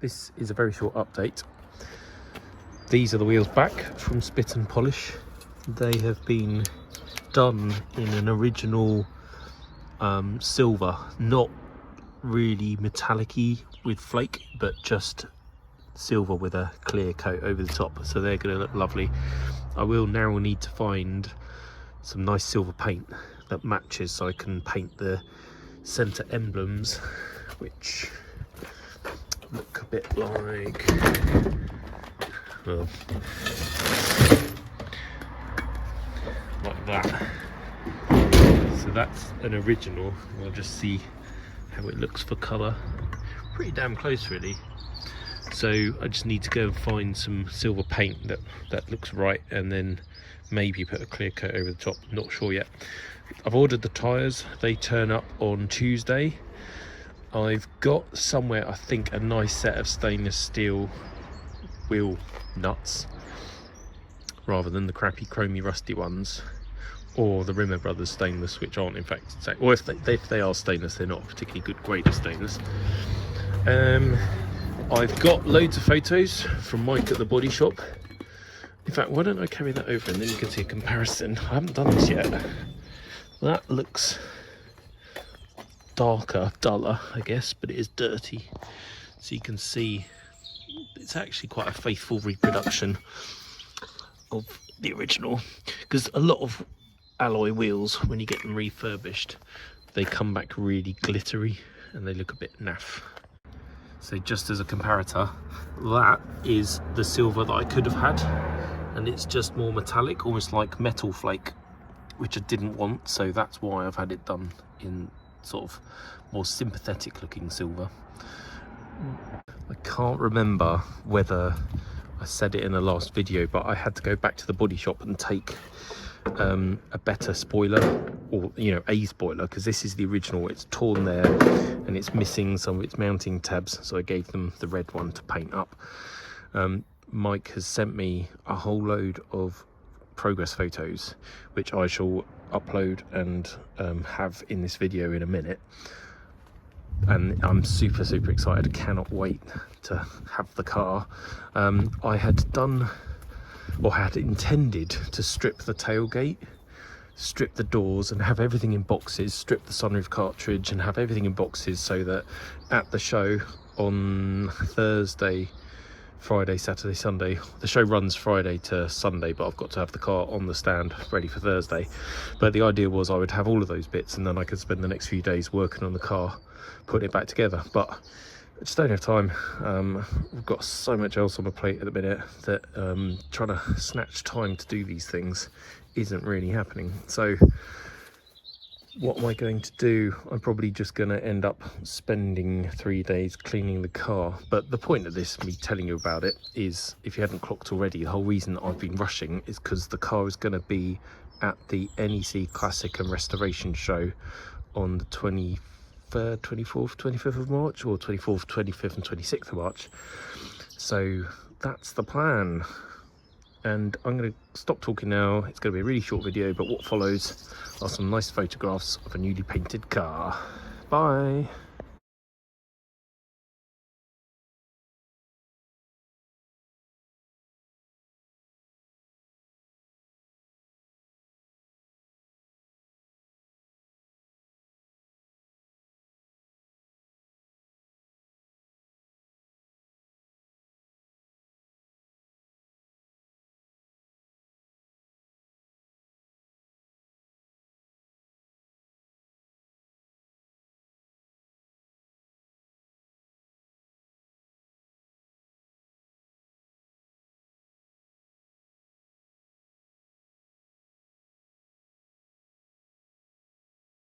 this is a very short update. These are the wheels back from Spit and Polish. They have been done in an original silver, not really metallic-y with flake, but just silver with a clear coat over the top, so they're going to look lovely. I will now need to find some nice silver paint that matches, so I can paint the centre emblems, which look a bit like, well, like that. So that's an original. We'll just see how it looks for colour. Pretty damn close, really. So I just need to go and find some silver paint that looks right, and then maybe put a clear coat over the top. Not sure yet. I've ordered the tyres. They turn up on Tuesday. I've got somewhere, I think, a nice set of stainless steel wheel nuts rather than the crappy chromy rusty ones, or the Rimmer Brothers stainless, which aren't in fact, or if they are stainless, they're not a particularly good grade of stainless. I've got loads of photos from Mike at the body shop. In fact, why don't I carry that over and then you can see a comparison. I haven't done this yet. That looks darker, duller, I guess, but it is dirty. So you can see it's actually quite a faithful reproduction of the original, because a lot of alloy wheels, when you get them refurbished, they come back really glittery and they look a bit naff. So just as a comparator, that is the silver that I could have had, and it's just more metallic, almost like metal flake, which I didn't want, so that's why I've had it done in sort of more sympathetic looking silver. I can't remember whether I said it in the last video, but I had to go back to the body shop and take a better spoiler, or a spoiler, because this is the original. It's torn there and it's missing some of its mounting tabs, so I gave them the red one to paint up. Mike has sent me a whole load of progress photos, which I shall upload and have in this video in a minute, and I'm super excited. I cannot wait to have the car. I had done, or had intended, to strip the tailgate, strip the doors and have everything in boxes, strip the sunroof cartridge and have everything in boxes, so that at the show on Thursday, Friday, Saturday, Sunday, the show runs Friday to Sunday, but I've got to have the car on the stand ready for Thursday. But the idea was I would have all of those bits, and then I could spend the next few days working on the car, putting it back together. But I just don't have time. We've got so much else on my plate at the minute that trying to snatch time to do these things isn't really happening. So what am I going to do? I'm probably just going to end up spending 3 days cleaning the car. But the point of this, me telling you about it, is, if you hadn't clocked already, the whole reason that I've been rushing is because the car is going to be at the NEC Classic and Restoration Show on the 23rd, 24th, 25th of March, or 24th, 25th and 26th of March. So that's the plan. And I'm going to stop talking now. It's going to be a really short video, but what follows are some nice photographs of a newly painted car. Bye.